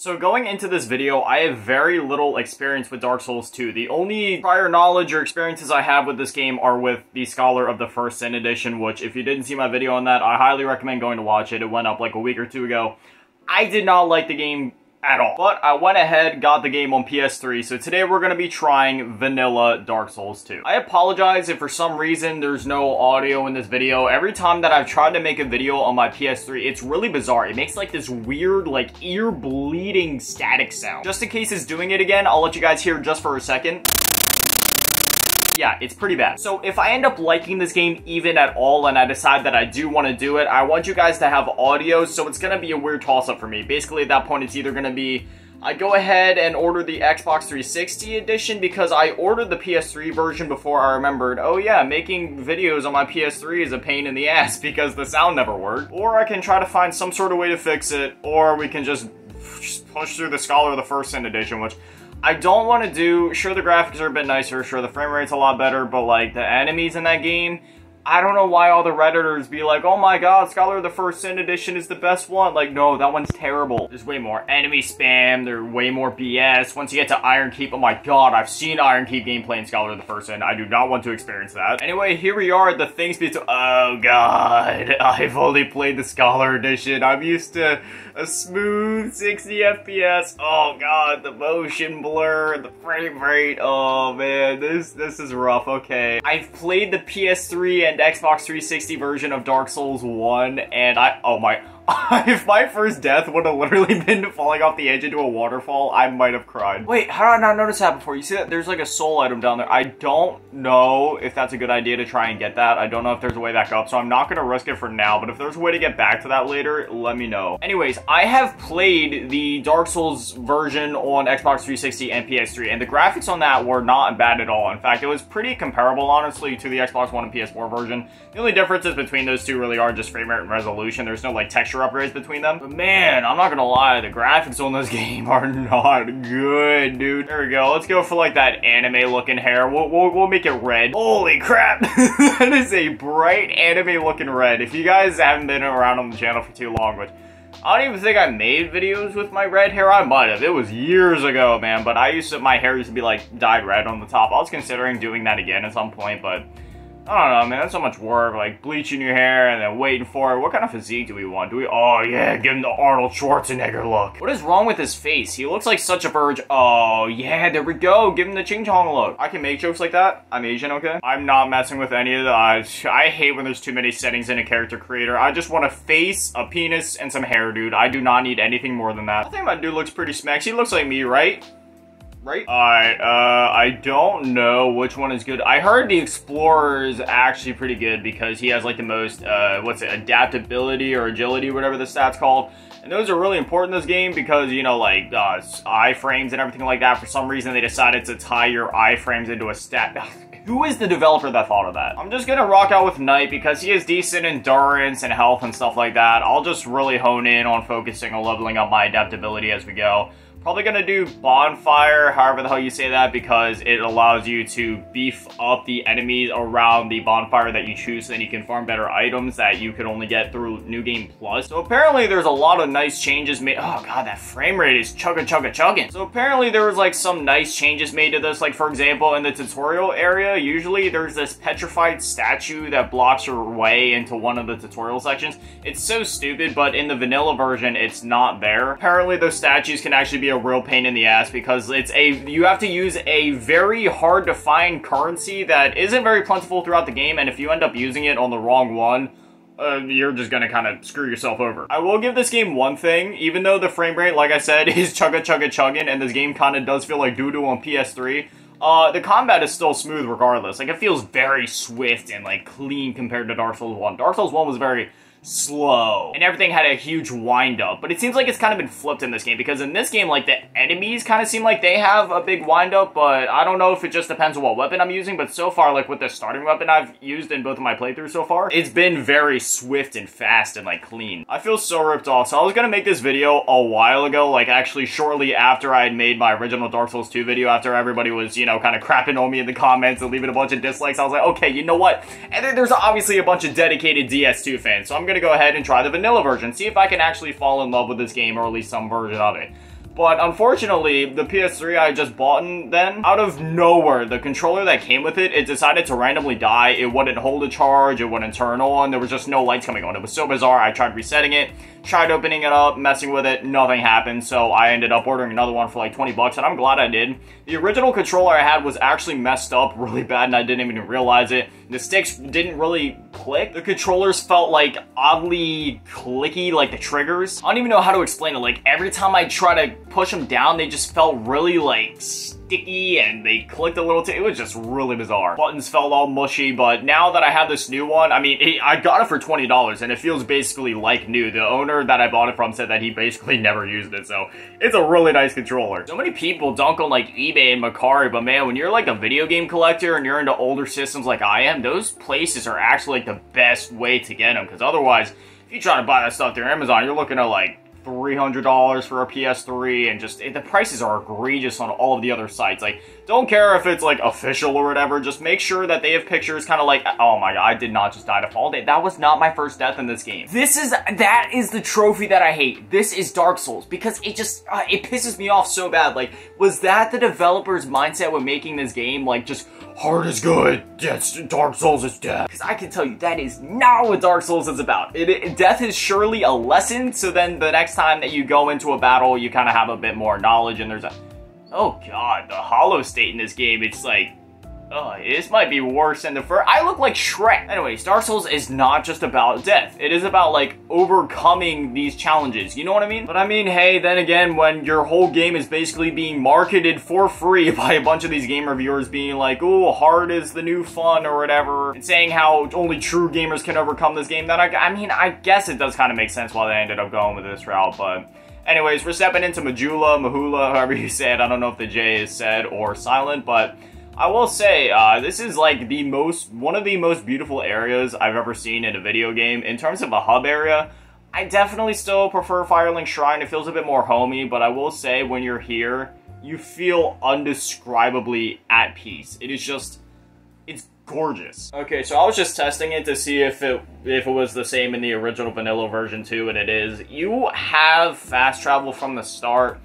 So going into this video, I have very little experience with Dark Souls 2. The only prior knowledge or experiences I have with this game are with the Scholar of the First Sin Edition, which if you didn't see my video on that, I highly recommend going to watch it. It went up like a week or two ago. I did not like the game at all, but I went ahead, got the game on PS3, so today we're going to be trying vanilla Dark Souls 2. I apologize if for some reason there's no audio in this video. Every time that I've tried to make a video on my PS3, it's really bizarre. It makes like this weird, like ear-bleeding static sound. Just in case it's doing it again, I'll let you guys hear just for a second. Yeah, it's pretty bad. So if I end up liking this game even at all and I decide that I do want to do it, I want you guys to have audio, so it's going to be a weird toss-up for me. Basically, at that point, it's either going to be I go ahead and order the Xbox 360 edition because I ordered the PS3 version before I remembered, oh yeah, making videos on my PS3 is a pain in the ass because the sound never worked. Or I can try to find some sort of way to fix it, or we can just push through the Scholar of the First Sin edition, which I don't want to do. Sure, the graphics are a bit nicer, sure, the frame rate's a lot better, but like the enemies in that game, I don't know why all the Redditors be like, oh my god, Scholar of the First Sin Edition is the best one. Like, no, that one's terrible. There's way more enemy spam, there's way more BS. Once you get to Iron Keep, oh my god, I've seen Iron Keep gameplay in Scholar of the First Sin. I do not want to experience that. Anyway, here we are, the things between— oh god, I've only played the Scholar Edition. I'm used to a smooth 60 FPS. Oh god, the motion blur, the frame rate. Oh man, this is rough. Okay, I've played the PS3 and Xbox 360 version of Dark Souls 1, and oh my, if my first death would have literally been falling off the edge into a waterfall, I might have cried. Wait, how did I not notice that before? You see that? There's like a soul item down there. I don't know if that's a good idea to try and get that. I don't know if there's a way back up, so I'm not going to risk it for now, but if there's a way to get back to that later, let me know. Anyways, I have played the Dark Souls version on Xbox 360 and PS3, and the graphics on that were not bad at all. In fact, it was pretty comparable, honestly, to the Xbox One and PS4 version. The only differences between those two really are just frame rate and resolution. There's no, like, texture upgrades between them. But man, I'm not gonna lie, the graphics on this game are not good, dude. There we go. Let's go for like that anime looking hair. We'll make it red. Holy crap. That is a bright anime looking red. If you guys haven't been around on the channel for too long, which I don't even think I made videos with my red hair. I might have. It was years ago, man. But my hair used to be like dyed red on the top. I was considering doing that again at some point, but I don't know, man, that's so much work, like bleaching your hair and then waiting for it. What kind of physique do we want? Oh yeah, give him the Arnold Schwarzenegger look. What is wrong with his face? He looks like such a virgin. Oh yeah, there we go. Give him the ching chong look. I can make jokes like that. I'm Asian, okay? I'm not messing with any of that. I hate when there's too many settings in a character creator. I just want a face, a penis, and some hair, dude. I do not need anything more than that. I think my dude looks pretty smacks. He looks like me, right? Right? Alright, I don't know which one is good. I heard the Explorer is actually pretty good because he has like the most, adaptability or agility, whatever the stat's called. And those are really important in this game because, you know, like, iframes and everything like that. For some reason, they decided to tie your iframes into a stat. Who is the developer that thought of that? I'm just gonna rock out with Knight because he has decent endurance and health and stuff like that. I'll just really hone in on focusing on leveling up my adaptability as we go. Probably gonna do Bonfire, however the hell you say that, because it allows you to beef up the enemies around the bonfire that you choose, so then you can farm better items that you could only get through New Game Plus. So apparently there's a lot of nice changes made. Oh god, that frame rate is chugging. So apparently there was like some nice changes made to this. Like for example, in the tutorial area, usually there's this petrified statue that blocks your way into one of the tutorial sections. It's so stupid, but in the vanilla version, it's not there. Apparently those statues can actually be a real pain in the ass because you have to use a very hard to find currency that isn't very plentiful throughout the game, and if you end up using it on the wrong one, you're just gonna kind of screw yourself over. I will give this game one thing, even though the frame rate, like I said, is chugging, and this game kind of does feel like doo-doo on PS3, the combat is still smooth regardless. Like, it feels very swift and, like, clean compared to Dark Souls 1. Dark Souls 1 was very slow, and everything had a huge wind-up, but it seems like it's kind of been flipped in this game, because in this game, like, the enemies kind of seem like they have a big wind-up, but I don't know if it just depends on what weapon I'm using, but so far, like, with the starting weapon I've used in both of my playthroughs so far, it's been very swift and fast and, like, clean. I feel so ripped off, so I was gonna make this video a while ago, like, actually shortly after I had made my original Dark Souls 2 video, after everybody was, you know, kind of crapping on me in the comments and leaving a bunch of dislikes. I was like, okay, you know what? And then there's obviously a bunch of dedicated DS2 fans, so I'm gonna go ahead and try the vanilla version, see if I can actually fall in love with this game, or at least some version of it. But unfortunately, the PS3 I just bought then, out of nowhere, the controller that came with it decided to randomly die. It wouldn't hold a charge, it wouldn't turn on, there was just no lights coming on. It was so bizarre. I tried resetting it, tried opening it up, messing with it, nothing happened, so I ended up ordering another one for like 20 bucks, and I'm glad I did. The original controller I had was actually messed up really bad, and I didn't even realize it. The sticks didn't really click. The controllers felt like oddly clicky, like the triggers. I don't even know how to explain it. Like every time I try to push them down, they just felt really like sticky and they clicked a little it was just really bizarre. Buttons felt all mushy, but now that I have this new one, I mean, I got it for $20 and it feels basically like new. The owner that I bought it from said that he basically never used it, so it's a really nice controller. So many people dunk on like eBay and Mercari, but man, when you're like a video game collector and you're into older systems like I am, those places are actually like the best way to get them, because otherwise, if you try to buy that stuff through Amazon, you're looking at like $300 for a PS3, and just the prices are egregious on all of the other sites. Like, don't care if it's like official or whatever, just make sure that they have pictures kind of like, oh my god, I did not just die to Fall Day. That was not my first death in this game. That is the trophy that I hate. This is Dark Souls, because it just, it pisses me off so bad. Like, was that the developer's mindset when making this game? Like, just, hard is good, Dark Souls is death. Because I can tell you, that is not what Dark Souls is about. Death is surely a lesson, so then the next time that you go into a battle, you kind of have a bit more knowledge, and there's a... Oh god, the hollow state in this game, it's like... Oh, this might be worse than the first. I look like Shrek. Anyways, Dark Souls is not just about death. It is about, like, overcoming these challenges. You know what I mean? But I mean, hey, then again, when your whole game is basically being marketed for free by a bunch of these game reviewers being like, oh, hard is the new fun or whatever, and saying how only true gamers can overcome this game, then I mean, I guess it does kind of make sense why they ended up going with this route, but... Anyways, we're stepping into Mahula, however you say it. I don't know if the J is said or silent, but... I will say, this is like one of the most beautiful areas I've ever seen in a video game. In terms of a hub area, I definitely still prefer Firelink Shrine. It feels a bit more homey, but I will say when you're here, you feel undescribably at peace. It is just, it's gorgeous. Okay, so I was just testing it to see if it was the same in the original vanilla version too, and it is. You have fast travel from the start.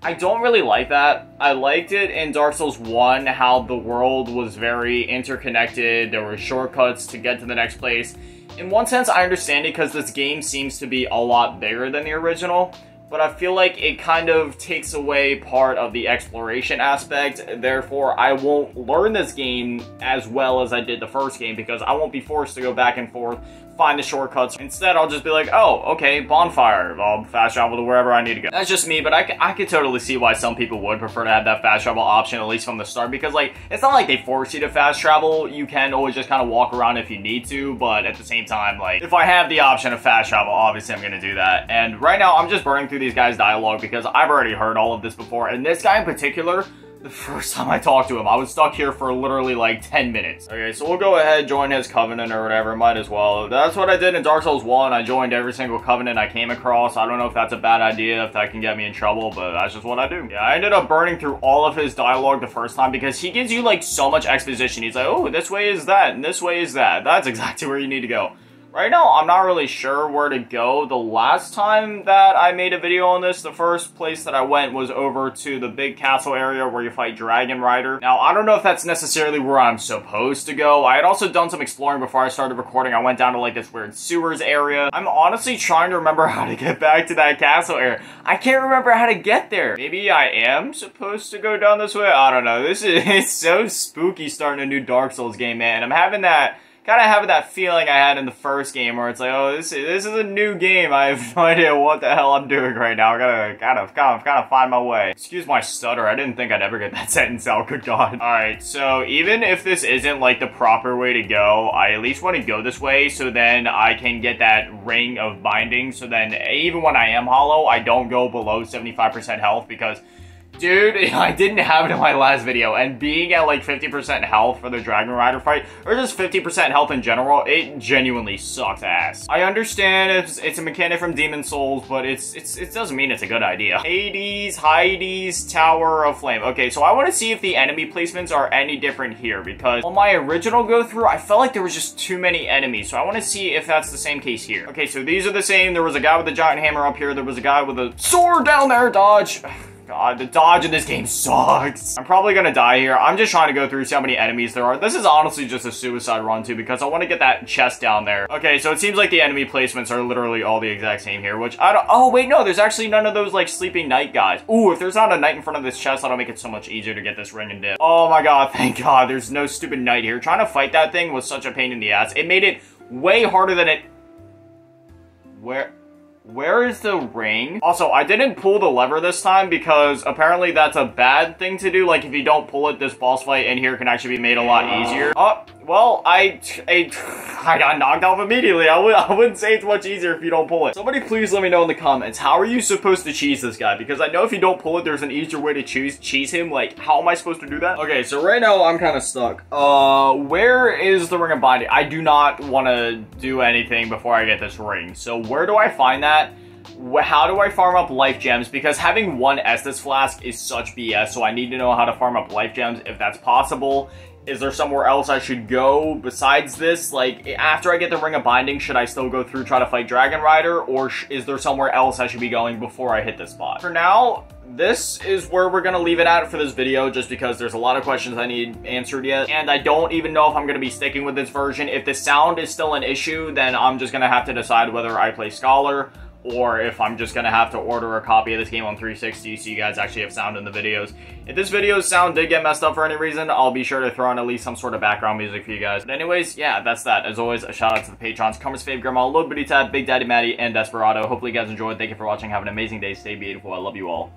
I don't really like that. I liked it in Dark Souls 1, how the world was very interconnected, there were shortcuts to get to the next place. In one sense, I understand it because this game seems to be a lot bigger than the original, but I feel like it kind of takes away part of the exploration aspect. Therefore, I won't learn this game as well as I did the first game, because I won't be forced to go back and forth, find the shortcuts. Instead, I'll just be like, oh, okay, bonfire. I'll fast travel to wherever I need to go. That's just me, but I could totally see why some people would prefer to have that fast travel option, at least from the start, because, like, it's not like they force you to fast travel. You can always just kind of walk around if you need to, but at the same time, like, if I have the option of fast travel, obviously I'm gonna do that. And right now, I'm just burning through these guys' dialogue because I've already heard all of this before, and this guy in particular, the first time I talked to him, I was stuck here for literally like 10 minutes. Okay, so we'll go ahead, join his covenant or whatever, might as well. That's what I did in Dark Souls 1. I joined every single covenant I came across. I don't know if that's a bad idea, if that can get me in trouble, but that's just what I do. Yeah, I ended up burning through all of his dialogue the first time because he gives you like so much exposition. He's like, oh, this way is that, and this way is that. That's exactly where you need to go. Right now, I'm not really sure where to go. The last time that I made a video on this, the first place that I went was over to the big castle area where you fight Dragon Rider. Now, I don't know if that's necessarily where I'm supposed to go. I had also done some exploring before I started recording. I went down to like this weird sewers area. I'm honestly trying to remember how to get back to that castle area. I can't remember how to get there. Maybe I am supposed to go down this way? I don't know. It's so spooky starting a new Dark Souls game, man. I'm having that... kind of having that feeling I had in the first game where it's like, oh, this is a new game. I have no idea what the hell I'm doing right now. I gotta kind of find my way. Excuse my stutter. I didn't think I'd ever get that sentence out. Good God. Alright, so even if this isn't like the proper way to go, I at least want to go this way so then I can get that ring of binding. So then even when I am hollow, I don't go below 75% health because Dude, I didn't have it in my last video, and being at like 50% health for the Dragon Rider fight, or just 50% health in general, it genuinely sucks ass. I understand it's a mechanic from Demon Souls, but it doesn't mean it's a good idea. Hades, Tower of Flame. Okay, so I want to see if the enemy placements are any different here, because on my original go-through, I felt like there was just too many enemies, so I want to see if that's the same case here. Okay, so these are the same. There was a guy with a giant hammer up here. There was a guy with a sword down there. Dodge. God, the dodge in this game sucks. I'm probably gonna die here. I'm just trying to go through, see how many enemies there are. This is honestly just a suicide run too, because I want to get that chest down there. Okay, so it seems like the enemy placements are literally all the exact same here, which I don't— oh, wait, no, there's actually none of those, like, sleeping knight guys. Ooh, if there's not a knight in front of this chest, that'll make it so much easier to get this ring and dip. Oh my god, thank god, there's no stupid knight here. Trying to fight that thing was such a pain in the ass. It made it way harder than it— Where is the ring? Also, I didn't pull the lever this time because apparently that's a bad thing to do. Like, if you don't pull it, this boss fight in here can actually be made a lot easier. Oh, well, I got knocked off immediately. I wouldn't say it's much easier if you don't pull it. Somebody please let me know in the comments, how are you supposed to cheese this guy? Because I know if you don't pull it, there's an easier way to cheese him. Like, how am I supposed to do that? Okay, so right now I'm kind of stuck. Where is the Ring of Binding? I do not want to do anything before I get this ring. So where do I find that? How do I farm up life gems? Because having one Estus flask is such BS, so I need to know how to farm up life gems if that's possible. Is there somewhere else I should go besides this? Like, after I get the Ring of Binding, should I still go through, try to fight Dragon Rider? Or is there somewhere else I should be going before I hit this spot? For now, this is where we're gonna leave it at for this video, just because there's a lot of questions I need answered yet. And I don't even know if I'm gonna be sticking with this version. If the sound is still an issue, then I'm just gonna have to decide whether I play Scholar, or if I'm just gonna have to order a copy of this game on 360 so you guys actually have sound in the videos. If this video's sound did get messed up for any reason, I'll be sure to throw on at least some sort of background music for you guys. But anyways, yeah, that's that. As always, a shout out to the patrons, Karma's Fave, Grandma, Lord Booty Tab, Big Daddy Matty, and Desperado. Hopefully you guys enjoyed. Thank you for watching. Have an amazing day. Stay beautiful. I love you all.